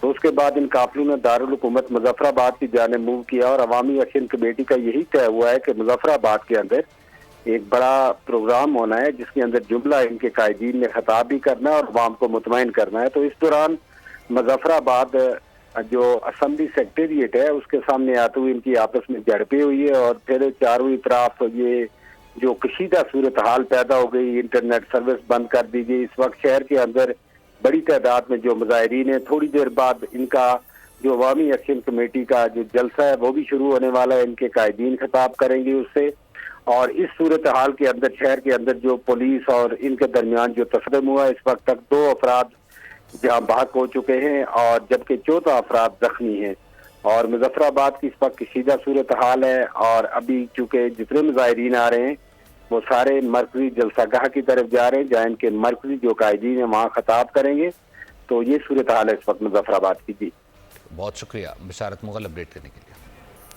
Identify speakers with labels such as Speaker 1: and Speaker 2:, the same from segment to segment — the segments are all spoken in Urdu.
Speaker 1: تو اس کے بعد ان قافلوں نے دارالحکومت مظفر آباد کی جانب موو کیا اور عوامی ایکشن کمیٹی کا یہی طے ہوا ہے کہ مظفر آباد کے اندر ایک بڑا پروگرام ہونا ہے جس کے اندر جملہ ان کے قائدین نے خطاب بھی کرنا ہے اور عوام کو مطمئن کرنا ہے. تو اس دوران مظفر آباد جو اسمبلی سیکریٹریٹ ہے اس کے سامنے آتے ہوئے ان کی آپس میں جھڑپیں ہوئی ہے اور پھر چاروں اطراف یہ جو کشیدہ صورتحال پیدا ہو گئی، انٹرنیٹ سروس بند کر دی گئی. اس وقت شہر کے اندر بڑی تعداد میں جو مظاہرین ہیں، تھوڑی دیر بعد ان کا جو عوامی ایکشن کمیٹی کا جو جلسہ ہے وہ بھی شروع ہونے والا ہے. ان کے قائدین خطاب کریں گے اس سے، اور اس صورتحال کے اندر شہر کے اندر جو پولیس اور ان کے درمیان جو تصادم ہوا، اس وقت تک 2 افراد جہاں بحق ہو چکے ہیں اور جبکہ 14 افراد زخمی ہیں. اور مظفر آباد کی اس وقت کشیدہ صورتحال ہے اور ابھی چونکہ جتنے مظاہرین آ رہے ہیں وہ سارے مرکزی جلسہ گاہ کی طرف جا رہے ہیں جہاں ان کے مرکزی جو قائدین ہیں وہاں خطاب کریں گے. تو یہ صورتحال ہے اس وقت مظفر آباد کی. جی
Speaker 2: بہت شکریہ بشارت مغل اپڈیٹ کرنے کے لیے.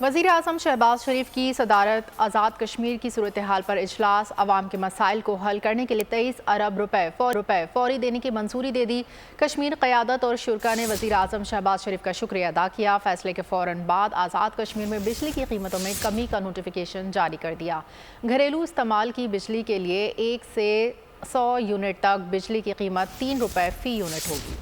Speaker 3: وزیر اعظم شہباز شریف کی صدارت آزاد کشمیر کی صورتحال پر اجلاس، عوام کے مسائل کو حل کرنے کے لیے 23 ارب روپے فوری دینے کی منظوری دے دی. کشمیر قیادت اور شرکا نے وزیر اعظم شہباز شریف کا شکریہ ادا کیا. فیصلے کے فوراً بعد آزاد کشمیر میں بجلی کی قیمتوں میں کمی کا نوٹیفیکیشن جاری کر دیا. گھریلو استعمال کی بجلی کے لیے 1 سے 100 یونٹ تک بجلی کی قیمت 3 روپے فی یونٹ ہوگی.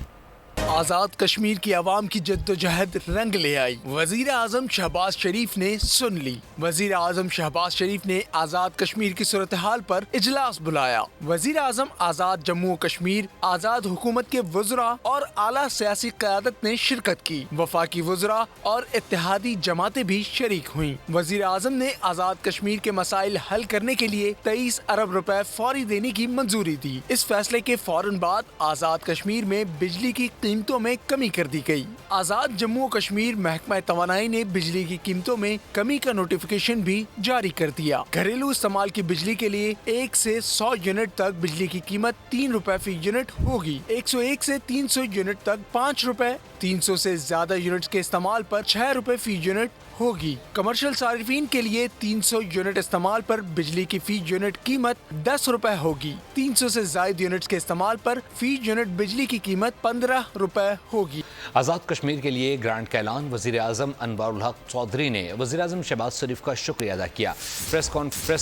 Speaker 4: آزاد کشمیر کی عوام کی جدوجہد رنگ لے آئی. وزیر اعظم شہباز شریف نے سن لی. وزیر اعظم شہباز شریف نے آزاد کشمیر کی صورتحال پر اجلاس بلایا. وزیر اعظم آزاد جموں و کشمیر، آزاد حکومت کے وزراء اور اعلیٰ سیاسی قیادت نے شرکت کی. وفاقی وزراء اور اتحادی جماعتیں بھی شریک ہوئیں. وزیر اعظم نے آزاد کشمیر کے مسائل حل کرنے کے لیے 23 ارب روپے فوری دینے کی منظوری دی. اس فیصلے کے فوراً بعد آزاد کشمیر میں بجلی کی قیمتوں میں کمی کر دی گئی. آزاد جموں و کشمیر محکمہ توانائی نے بجلی کی قیمتوں میں کمی کا نوٹیفیکیشن بھی جاری کر دیا. گھریلو استعمال کی بجلی کے لیے 1 سے 100 یونٹ تک بجلی کی قیمت 3 روپے فی یونٹ ہوگی. 101 سے 300 یونٹ تک 5 روپے، 300 سے زیادہ یونٹ کے استعمال پر 6 روپے فی یونٹ ہوگی. کمرشل صارفین کے لیے 300 یونٹ استعمال پر بجلی کی فی یونٹ قیمت 10 روپے ہوگی. 300 سے زائد یونٹس کے استعمال پر فی یونٹ بجلی کی قیمت 15 روپے ہوگی.
Speaker 2: آزاد کشمیر کے لیے گرانٹ کا اعلان. وزیر اعظم انوار الحق چودھری نے وزیر اعظم شہباز شریف کا شکریہ ادا کیا. پریس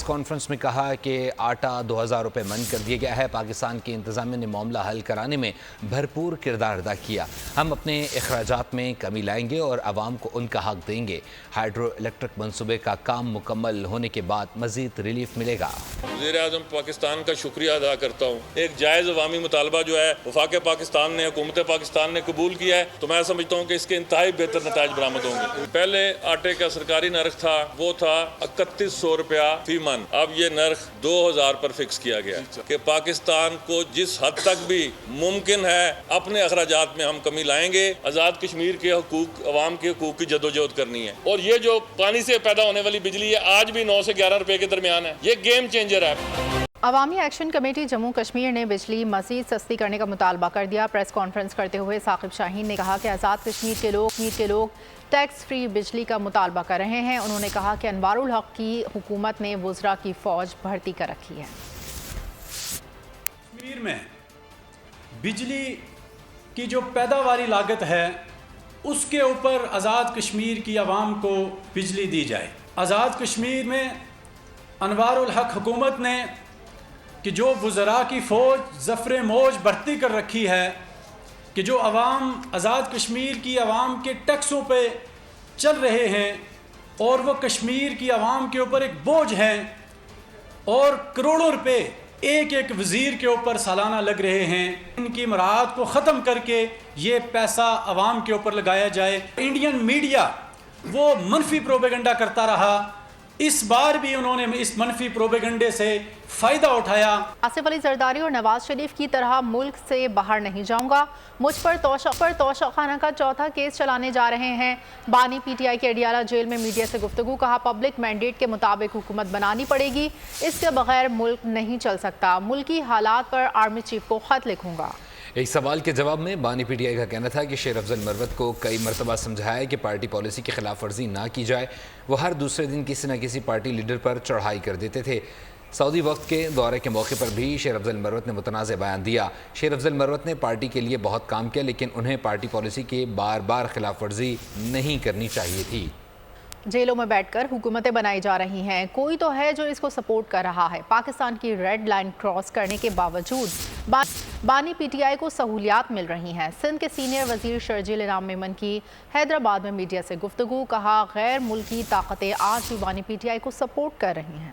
Speaker 2: کانفرنس میں کہا کہ آٹا 2000 روپے من کر دیا گیا ہے. پاکستان کی انتظامیہ نے معاملہ حل کرانے میں بھرپور کردار ادا کیا. ہم اپنے اخراجات میں کمی لائیں گے اور عوام کو ان کا حق دیں گے. ہائیڈرو الیکٹرک منصوبے کا کام مکمل ہونے کے بعد مزید ریلیف ملے گا.
Speaker 5: وزیر اعظم پاکستان کا شکریہ ادا کرتا ہوں. ایک جائز عوامی مطالبہ جو ہے وفاق پاکستان نے، حکومت پاکستان نے قبول کیا ہے تو میں سمجھتا ہوں کہ اس کے انتہائی بہتر نتائج برآمد ہوں گے. پہلے آٹے کا سرکاری نرخ تھا وہ تھا 3100 روپیہ فی من. اب یہ نرخ 2000 پر فکس کیا گیا کہ پاکستان کو جس حد تک بھی ممکن ہے اپنے اخراجات میں ہم کمی لائیں گے. آزاد کشمیر کے حقوق، عوام کے حقوق کی جدوجہد کرنی ہے. اور یہ جو پانی سے پیدا ہونے والی بجلی ہے آج بھی 9 سے 11 روپے کے درمیان ہے. یہ گیم چینجر ہے.
Speaker 3: عوامی ایکشن کمیٹی جموں کشمیر نے بجلی مزید سستی کرنے کا مطالبہ کر دیا. پریس کانفرنس کرتے ہوئے ثاقب شاہین نے کہا کہ آزاد کشمیر کے لوگ ٹیکس فری بجلی کا مطالبہ کر رہے ہیں. انہوں نے کہا کہ انوار الحق کی حکومت نے وزراء کی فوج بھرتی کر رکھی ہے.
Speaker 6: کشمیر میں بجلی کی جو پیداواری لاگت ہے اس کے اوپر آزاد کشمیر کی عوام کو بجلی دی جائے. آزاد کشمیر میں انوار الحق حکومت نے کہ جو وزراء کی فوج ظفر موج بھرتی کر رکھی ہے، کہ جو عوام آزاد کشمیر کی عوام کے ٹیکسوں پہ چل رہے ہیں اور وہ کشمیر کی عوام کے اوپر ایک بوجھ ہیں اور کروڑوں روپے ایک ایک وزیر کے اوپر سالانہ لگ رہے ہیں. ان کی مراعات کو ختم کر کے یہ پیسہ عوام کے اوپر لگایا جائے. انڈین میڈیا وہ منفی پروپیگنڈا کرتا رہا. اس بار بھی انہوں نے اس منفی پروپیگنڈے سے فائدہ اٹھایا.
Speaker 3: آصف علی زرداری اور نواز شریف کی طرح ملک سے باہر نہیں جاؤں گا. مجھ پر توشہ خانہ کا چوتھا کیس چلانے جا رہے ہیں. بانی پی ٹی آئی کے اڈیالہ جیل میں میڈیا سے گفتگو. کہا پبلک مینڈیٹ کے مطابق حکومت بنانی پڑے گی. اس کے بغیر ملک نہیں چل سکتا. ملکی حالات پر آرمی چیف کو خط لکھوں گا.
Speaker 2: ایک سوال کے جواب میں بانی پی ٹی آئی کا کہنا تھا کہ شیر افضل مروت کو کئی مرتبہ سمجھایا کہ پارٹی پالیسی کی خلاف ورزی نہ کی جائے. وہ ہر دوسرے دن کسی نہ کسی پارٹی لیڈر پر چڑھائی کر دیتے تھے. سعودی وقت کے دورے کے موقع پر بھی شیر افضل مروت نے متنازع بیان دیا۔ شیر افضل مروت نے پارٹی کے لیے بہت کام کیا، لیکن انہیں پارٹی پالیسی کے بار بار خلاف ورزی نہیں کرنی چاہیے تھی۔
Speaker 3: جیلوں میں بیٹھ کر حکومتیں بنائی جا رہی ہیں، کوئی تو ہے جو اس کو سپورٹ کر رہا ہے۔ پاکستان کی ریڈ لائن کراس کرنے کے باوجود بانی پی ٹی آئی کو سہولیات مل رہی ہیں۔ سندھ کے سینئر وزیر شرجیل انعام میمن کی حیدرآباد میں میڈیا سے گفتگو، کہا غیر ملکی طاقتیں آج بھی بانی پی ٹی آئی کو سپورٹ کر رہی ہیں۔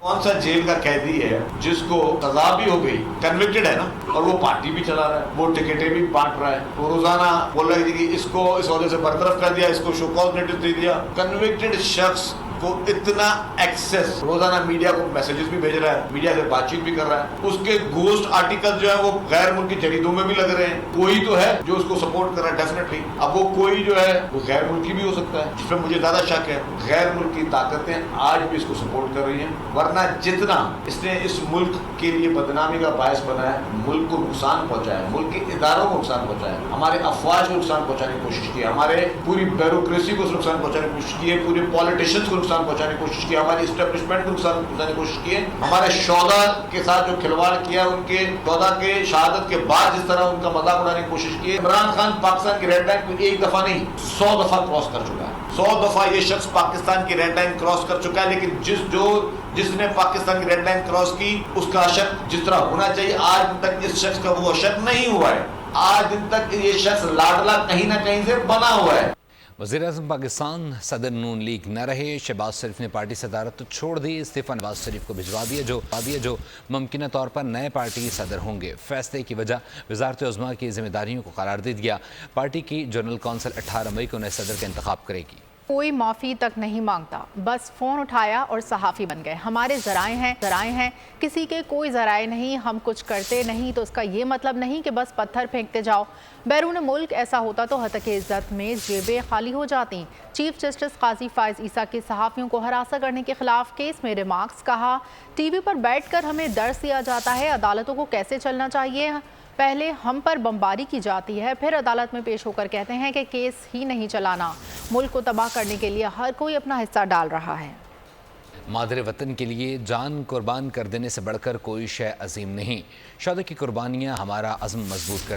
Speaker 7: کون سا جیل کا قیدی ہے جس کو سزا بھی ہو گئی، کنوکٹڈ ہے نا، اور وہ پارٹی بھی چلا رہا ہے، وہ ٹکٹیں بھی بانٹ رہا ہے، وہ روزانہ بول رہا ہے کہ اس کو اس عہدے سے برطرف کر دیا، اس کو شو کاز نوٹس دے دیا۔ کنوکٹڈ شخص کو اتنا ایکسس، روزانہ میڈیا کو میسیجز بھی بھیج رہا ہے، میڈیا سے بات چیت بھی کر رہا ہے، اس کے گوسٹ آرٹیکل جو ہے وہ غیر ملکی جریدوں میں بھی لگ رہے ہیں۔ کوئی تو ہے جو اس کو سپورٹ کر رہا ہے ڈیفینیٹلی۔ اب وہ کوئی جو ہے وہ غیر ملکی بھی ہو سکتا ہے، جس پہ مجھے زیادہ شک ہے۔ غیر ملکی طاقتیں آج بھی اس کو سپورٹ کر رہی ہیں، ورنہ جتنا اس نے اس ملک کے لیے بدنامی کا باعث بنا ہے، ملک کو نقصان پہنچایا ہے، ملک کے اداروں کو نقصان پہنچایا ہے، ہمارے افواج کو نقصان پہنچانے کی کوشش کی ہے، ہمارے پوری بیوروکریسی کو نقصان پہنچانے کی کوشش کی ہے، پورے پالیٹیشنز کو نقصان پہنچانے کی کوشش کی ہے، ہماری اسٹیبلشمنٹ کو نقصان پہنچانے کی کوشش کی ہے، ہمارے شہداء کے ساتھ جو کھلواڑ کیا، ان کے شہداء کے شہادت کے بعد جس طرح ان کا مذاق اڑانے کی کوشش کی ہے۔ عمران خان پاکستان کی ریڈ لائن کو ایک دفعہ نہیں 100 دفعہ کراس کر چکا ہے، 100 دفعہ یہ شخص پاکستان کی ریڈ لائن کراس کر چکا ہے، لیکن جس نے پاکستان کی ریڈ لائن کراس کی اس کا اشک جس طرح ہونا چاہیے آج تک اس شخص کا وہ اشک نہیں ہوا ہے۔ آج دن تک یہ شخص لاڈلا کہیں نہ کہیں سے بنا ہوا ہے۔
Speaker 2: وزیر اعظم پاکستان صدر نون لیگ نہ رہے، شہباز شریف نے پارٹی صدارت تو چھوڑ دی، استعفیٰ نواز شریف کو بھجوا دیا جو ممکنہ طور پر نئے پارٹی صدر ہوں گے۔ فیصلے کی وجہ وزارت عظمیٰ کی ذمہ داریوں کو قرار دے دیا۔ پارٹی کی جنرل کونسل 18 مئی کو نئے صدر کا انتخاب کرے گی۔
Speaker 3: کوئی معافی تک نہیں مانگتا، بس فون اٹھایا اور صحافی بن گئے۔ ہمارے ذرائع ہیں، کسی کے کوئی ذرائع نہیں، ہم کچھ کرتے نہیں تو اس کا یہ مطلب نہیں کہ بس پتھر پھینکتے جاؤ۔ بیرون ملک ایسا ہوتا تو حتیٰ کہ عزت میں جیبیں خالی ہو جاتی۔ چیف جسٹس قاضی فائز عیسیٰ کے صحافیوں کو ہراساں کرنے کے خلاف کیس میں ریمارکس، کہا ٹی وی پر بیٹھ کر ہمیں درس دیا جاتا ہے عدالتوں کو کیسے چلنا چاہیے، پہلے ہم پر بمباری کی جاتی ہے، پھر عدالت میں پیش ہو کر کہتے ہیں کہ کیس ہی نہیں چلانا۔ ملک کو تباہ کرنے کے لیے ہر کوئی اپنا حصہ ڈال رہا ہے۔
Speaker 2: مادر وطن کے لیے جان قربان کر دینے سے بڑھ کر کوئی شے عظیم نہیں۔ شہداء کی قربانیاں ہمارا عزم مضبوط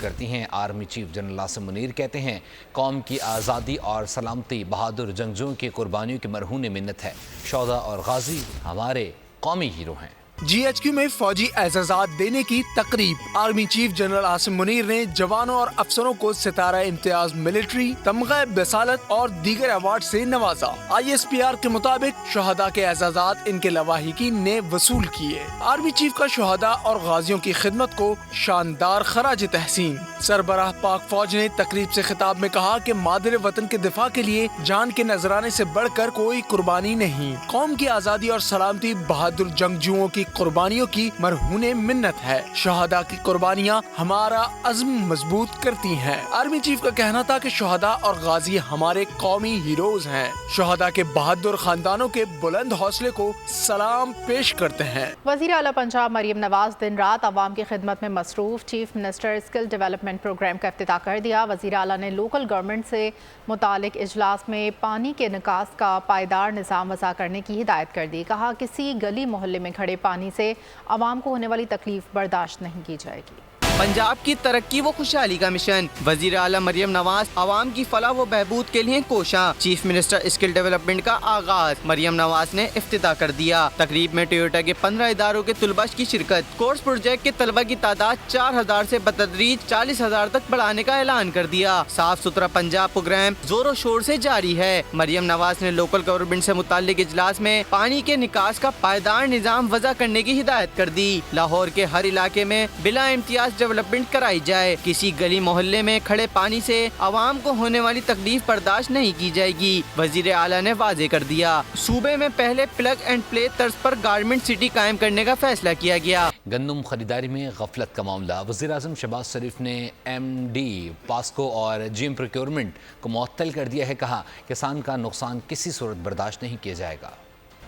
Speaker 2: کرتی ہیں۔ Army chief general Asim Munir کہتے ہیں قوم کی آزادی اور سلامتی بہادر جنگجوؤں کی قربانیوں کی مرہون منت ہے۔ شہداء اور غازی ہمارے قومی ہیرو ہیں۔
Speaker 4: جی ایچ کیو میں فوجی اعزازات دینے کی تقریب، army chief general Asim Munir نے جوانوں اور افسروں کو ستارہ امتیاز ملٹری، تمغہ بصالت اور دیگر ایوارڈ سے نوازا۔ آئی ایس پی آر کے مطابق شہداء کے اعزازات ان کے لواحقین نے وصول کیے۔ آرمی چیف کا شہداء اور غازیوں کی خدمت کو شاندار خراج تحسین۔ سربراہ پاک فوج نے تقریب سے خطاب میں کہا کہ مادر وطن کے دفاع کے لیے جان کے نذرانے سے بڑھ کر کوئی قربانی نہیں۔ قوم کی آزادی اور سلامتی بہادر جنگجوؤں کی قربانیوں کی مرہون منت ہے۔ شہداء کی قربانیاں ہمارا عزم مضبوط کرتی ہیں۔ آرمی چیف کا کہنا تھا کہ شہداء اور غازی ہمارے قومی ہیروز ہیں۔ شہداء کے بہادر خاندانوں کے بلند حوصلے کو سلام پیش کرتے ہیں۔
Speaker 3: وزیر اعلیٰ پنجاب مریم نواز دن رات عوام کی خدمت میں مصروف۔ Chief minister skill development program کا افتتاح کر دیا۔ وزیر اعلیٰ نے لوکل گورنمنٹ سے متعلق اجلاس میں پانی کے نکاس کا پائیدار نظام وضع کرنے کی ہدایت کر دی۔ کہا کسی گلی محلے میں کھڑے پانی سے عوام کو ہونے والی تکلیف برداشت نہیں کی جائے گی۔
Speaker 8: پنجاب کی ترقی و خوشحالی کا مشن، وزیر اعلیٰ مریم نواز عوام کی فلاح و بہبود کے لیے کوشاں۔ چیف منسٹر اسکل ڈیولپمنٹ کا آغاز مریم نواز نے افتتاح کر دیا۔ تقریب میں ٹویوٹا کے 15 اداروں کے طلباء کی شرکت۔ کورس پروجیکٹ کے طلباء کی تعداد 4000 سے بتدریج 40000 تک بڑھانے کا اعلان کر دیا۔ صاف ستھرا پنجاب پروگرام زور و شور سے جاری ہے۔ مریم نواز نے لوکل گورنمنٹ سے متعلق اجلاس میں پانی کے نکاس کا پائیدار نظام وضع کرنے کی ہدایت کر دی۔ لاہور کے ہر علاقے میں بلا امتیاز ڈیولپمنٹ کرائی جائے۔ کسی گلی محلے میں کھڑے پانی سے عوام کو ہونے والی تکلیف برداشت نہیں کی جائے گی، وزیر اعلیٰ نے واضح کر دیا۔ صوبے میں پہلے پلگ اینڈ پلے طرز پر گارمنٹ سٹی قائم کرنے کا فیصلہ کیا گیا۔
Speaker 2: گندم خریداری میں غفلت کا معاملہ، وزیر اعظم شہباز شریف نے ایم ڈی پاسکو اور جی ایم پروکیورمنٹ کو معطل کر دیا ہے۔ کہا کسان کا نقصان کسی صورت برداشت نہیں کیا جائے گا۔